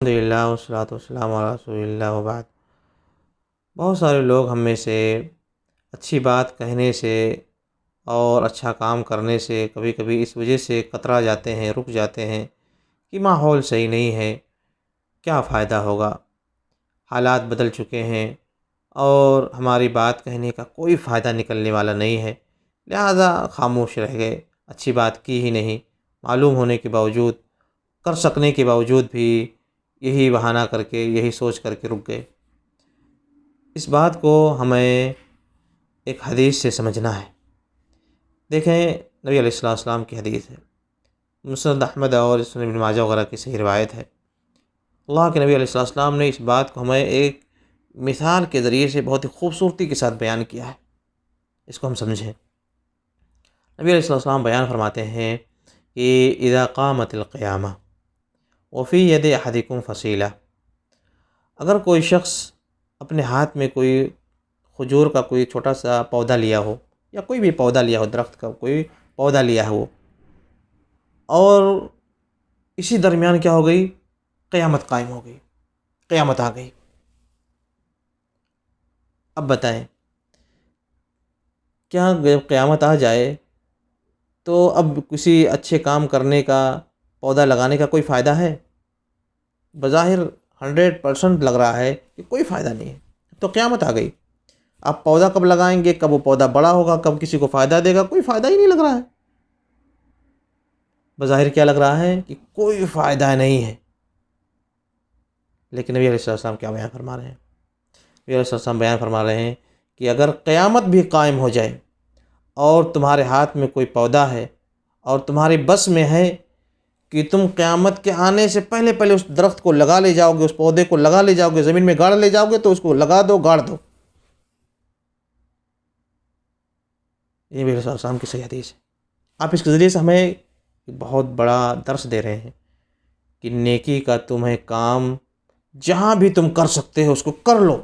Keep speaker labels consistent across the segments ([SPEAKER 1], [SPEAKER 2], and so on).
[SPEAKER 1] الحمد للہ والصلاۃ والسلام علی رسول اللہ وبعد۔ بہت سارے لوگ ہم میں سے اچھی بات کہنے سے اور اچھا کام کرنے سے کبھی کبھی اس وجہ سے کترا جاتے ہیں، رک جاتے ہیں کہ ماحول صحیح نہیں ہے، کیا فائدہ ہوگا، حالات بدل چکے ہیں اور ہماری بات کہنے کا کوئی فائدہ نکلنے والا نہیں ہے، لہذا خاموش رہ گئے، اچھی بات کی ہی نہیں، معلوم ہونے کے باوجود، کر سکنے کے باوجود بھی یہی بہانہ کر کے، یہی سوچ کر کے رک گئے۔ اس بات کو ہمیں ایک حدیث سے سمجھنا ہے۔ دیکھیں، نبی علیہ السلام کی حدیث ہے، مسند احمد اور سنن ابن ماجہ وغیرہ کی صحیح روایت ہے۔ اللہ کے نبی علیہ السلام نے اس بات کو ہمیں ایک مثال کے ذریعے سے بہت ہی خوبصورتی کے ساتھ بیان کیا ہے، اس کو ہم سمجھیں۔ نبی علیہ السلام بیان فرماتے ہیں کہ اذا قامت القیامہ وفی ید احدکم فصیلہ، اگر کوئی شخص اپنے ہاتھ میں کوئی کھجور کا کوئی چھوٹا سا پودا لیا ہو، یا کوئی بھی پودا لیا ہو، درخت کا کوئی پودا لیا ہو، اور اسی درمیان کیا ہو گئی، قیامت قائم ہو گئی، قیامت آ گئی۔ اب بتائیں، کیا جب قیامت آ جائے تو اب کسی اچھے کام کرنے کا، پودا لگانے کا کوئی فائدہ ہے؟ بظاہر 100% لگ رہا ہے کہ کوئی فائدہ نہیں ہے، تو قیامت آ گئی۔ آپ پودا کب لگائیں گے، کب وہ پودا بڑا ہوگا، کب کسی کو فائدہ دے گا، کوئی فائدہ ہی نہیں لگ رہا ہے۔ بظاہر کیا لگ رہا ہے کہ کوئی فائدہ نہیں ہے، لیکن نبی علیہ السلام کیا بیان فرما رہے ہیں؟ نبی علیہ السلام بیان فرما رہے ہیں کہ اگر قیامت بھی قائم ہو جائے اور تمہارے ہاتھ میں کوئی پودا ہے اور تمہاری بس میں ہے کہ تم قیامت کے آنے سے پہلے پہلے اس درخت کو لگا لے جاؤ گے، اس پودے کو لگا لے جاؤ گے، زمین میں گاڑ لے جاؤ گے، تو اس کو لگا دو، گاڑ دو۔ یہ نبی علیہ السلام کی صحیح حدیث ہے۔ آپ اس کے ذریعے سے ہمیں ایک بہت بڑا درس دے رہے ہیں کہ نیکی کا تمہیں کام جہاں بھی تم کر سکتے ہو اس کو کر لو،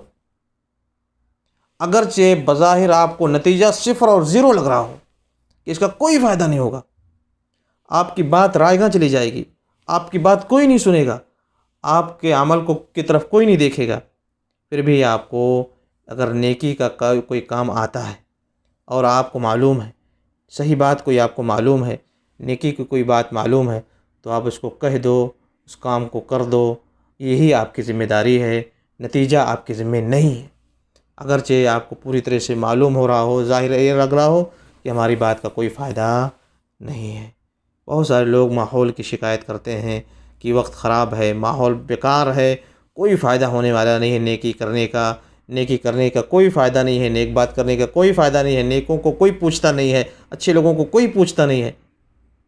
[SPEAKER 1] اگرچہ بظاہر آپ کو نتیجہ 0 اور 0 لگ رہا ہو کہ اس کا کوئی فائدہ نہیں ہوگا، آپ کی بات رائے گاں چلی جائے گی، آپ کی بات کوئی نہیں سنے گا، آپ کے عمل کو کی طرف کوئی نہیں دیکھے گا، پھر بھی آپ کو اگر نیکی کا کوئی کام آتا ہے اور آپ کو معلوم ہے، صحیح بات کوئی آپ کو معلوم ہے، نیکی کی کوئی بات معلوم ہے، تو آپ اس کو کہہ دو، اس کام کو کر دو، یہی آپ کی ذمہ داری ہے، نتیجہ آپ کی ذمہ نہیں ہے۔ اگرچہ آپ کو پوری طرح سے معلوم ہو رہا ہو، ظاہر یہ لگ رہا ہو کہ ہماری بات کا کوئی فائدہ نہیں ہے۔ بہت سارے لوگ ماحول کی شکایت کرتے ہیں کہ وقت خراب ہے، ماحول بیکار ہے، کوئی فائدہ ہونے والا نہیں ہے نیکی کرنے کا، نیکی کرنے کا کوئی فائدہ نہیں ہے، نیک بات کرنے کا کوئی فائدہ نہیں ہے، نیکوں کو کوئی پوچھتا نہیں ہے، اچھے لوگوں کو کوئی پوچھتا نہیں ہے،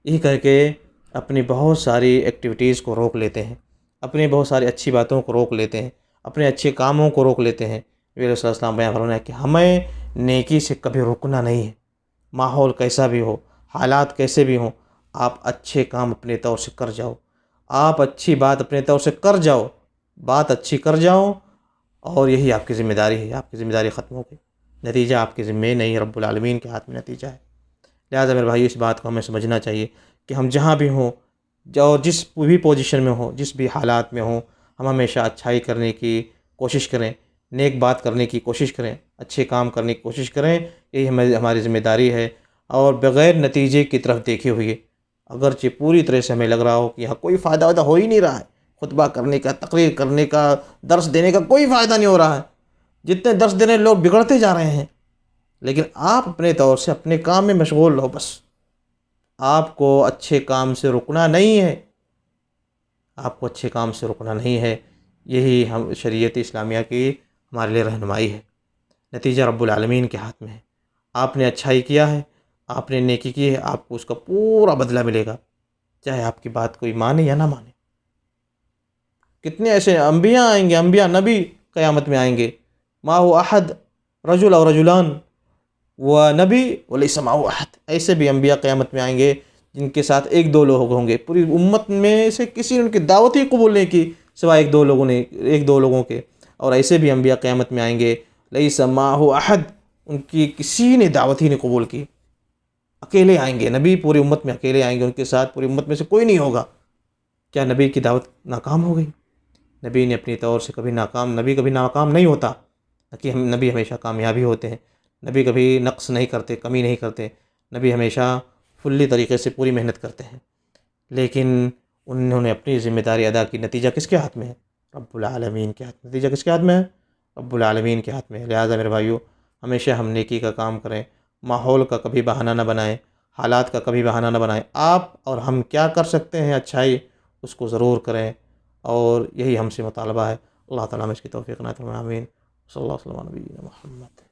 [SPEAKER 1] یہی کہہ کے اپنی بہت ساری ایکٹیویٹیز کو روک لیتے ہیں، اپنی بہت ساری اچھی باتوں کو روک لیتے ہیں، اپنے اچھے کاموں کو روک لیتے ہیں۔ نبی علیہ السلام بیان فرمانا ہے کہ ہمیں نیکی سے کبھی رکنا نہیں ہے، ماحول کیسا بھی ہو، حالات کیسے بھی ہوں، آپ اچھے کام اپنے طور سے کر جاؤ، آپ اچھی بات اپنے طور سے کر جاؤ، بات اچھی کر جاؤ، اور یہی آپ کی ذمہ داری ہے، آپ کی ذمہ داری ختم ہو گئی، نتیجہ آپ کے ذمہ نہیں، رب العالمین کے ہاتھ میں نتیجہ ہے۔ لہٰذا میرے بھائی، اس بات کو ہمیں سمجھنا چاہیے کہ ہم جہاں بھی ہوں، جو جس بھی پوزیشن میں ہوں، جس بھی حالات میں ہوں، ہم ہمیشہ اچھائی کرنے کی کوشش کریں، نیک بات کرنے کی کوشش کریں، اچھے کام کرنے کی کوشش کریں، یہی ہماری ذمہ داری ہے، اور بغیر نتیجے کی طرف دیکھے ہوئے، اگرچہ پوری طرح سے ہمیں لگ رہا ہو کہ یہاں کوئی فائدہ ہو ہی نہیں رہا ہے، خطبہ کرنے کا، تقریر کرنے کا، درس دینے کا کوئی فائدہ نہیں ہو رہا ہے، جتنے درس دینے لوگ بگڑتے جا رہے ہیں، لیکن آپ اپنے طور سے اپنے کام میں مشغول رہو، بس آپ کو اچھے کام سے رکنا نہیں ہے، آپ کو اچھے کام سے رکنا نہیں ہے، یہی ہم شریعت اسلامیہ کی ہمارے لیے رہنمائی ہے۔ نتیجہ رب العالمین کے ہاتھ میں ہے، آپ نے اچھائی کیا ہے، آپ نے نیکی کی ہے، آپ کو اس کا پورا بدلہ ملے گا، چاہے آپ کی بات کوئی مانے یا نہ مانے۔ کتنے ایسے انبیاء آئیں گے، انبیاء نبی قیامت میں آئیں گے، معہ احد، رجل اور رجلان، و نبی ولیس معہ احد، ایسے بھی انبیاء قیامت میں آئیں گے جن کے ساتھ ایک دو لوگ ہوں گے، پوری امت میں سے کسی نے ان کی دعوت ہی قبول نہیں کی سوائے ایک دو لوگوں کے، اور ایسے بھی انبیاء قیامت میں آئیں گے لیس معہ احد، ان کی کسی نے دعوت ہی نہیں قبول کی، اکیلے آئیں گے، نبی پوری امت میں اکیلے آئیں گے، ان کے ساتھ پوری امت میں سے کوئی نہیں ہوگا۔ کیا نبی کی دعوت ناکام ہو گئی؟ نبی نے اپنی طور سے نبی کبھی ناکام نہیں ہوتا، کہ نبی ہمیشہ کامیابی ہوتے ہیں، نبی کبھی نقص نہیں کرتے، کمی نہیں کرتے، نبی ہمیشہ فلی طریقے سے پوری محنت کرتے ہیں، لیکن انہوں نے اپنی ذمہ داری ادا کی، نتیجہ کس کے ہاتھ میں ہے؟ رب العالمین کے ہاتھ میں۔ نتیجہ کس کے ہاتھ میں ہے؟ رب العالمین کے ہاتھ میں ہے۔ لہٰذا میرے بھائیو، ہمیشہ ہم نیکی کا کام کریں، ماحول کا کبھی بہانہ نہ بنائیں، حالات کا کبھی بہانہ نہ بنائیں، آپ اور ہم کیا کر سکتے ہیں اچھائی، اس کو ضرور کریں، اور یہی ہم سے مطالبہ ہے۔ اللہ تعالیٰ ہمیں اس کی توفیق عنایت فرمائے، آمین۔ صلی اللہ علیہ وسلم نبینا محمد۔